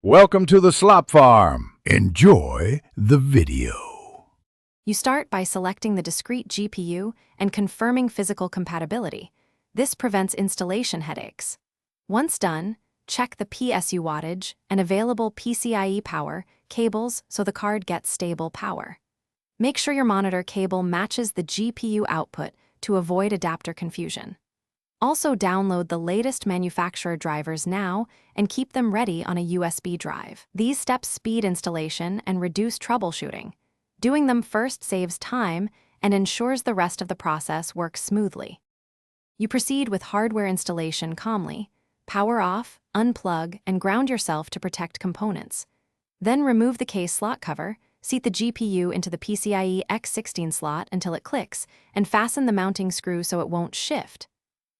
Welcome to the Slop Farm. Enjoy the video. You start by selecting the discrete GPU and confirming physical compatibility. This prevents installation headaches. Once done, check the PSU wattage and available PCIe power cables so the card gets stable power. Make sure your monitor cable matches the GPU output to avoid adapter confusion. Also download the latest manufacturer drivers now and keep them ready on a USB drive. These steps speed installation and reduce troubleshooting. Doing them first saves time and ensures the rest of the process works smoothly. You proceed with hardware installation calmly. Power off, unplug, and ground yourself to protect components. Then remove the case slot cover, seat the GPU into the PCIe X16 slot until it clicks, and fasten the mounting screw so it won't shift.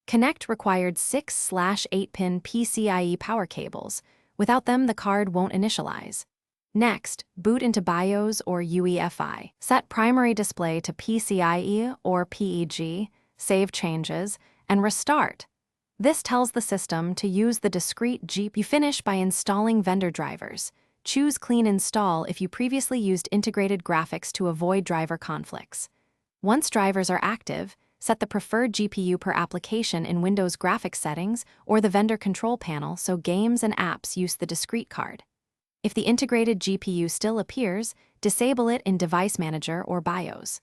Connect required 6/8-pin PCIe power cables. Without them, the card won't initialize. Next, boot into BIOS or UEFI. Set primary display to PCIe or PEG, save changes, and restart. This tells the system to use the discrete GPU. You finish by installing vendor drivers. Choose Clean Install if you previously used integrated graphics to avoid driver conflicts. Once drivers are active, set the preferred GPU per application in Windows graphics settings or the vendor control panel so games and apps use the discrete card. If the integrated GPU still appears, disable it in Device Manager or BIOS.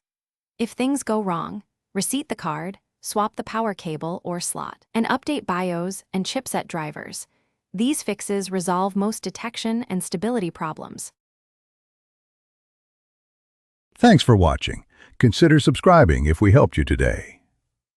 If things go wrong, reseat the card, swap the power cable or slot, and update BIOS and chipset drivers. These fixes resolve most detection and stability problems. Thanks for watching. Consider subscribing if we helped you today.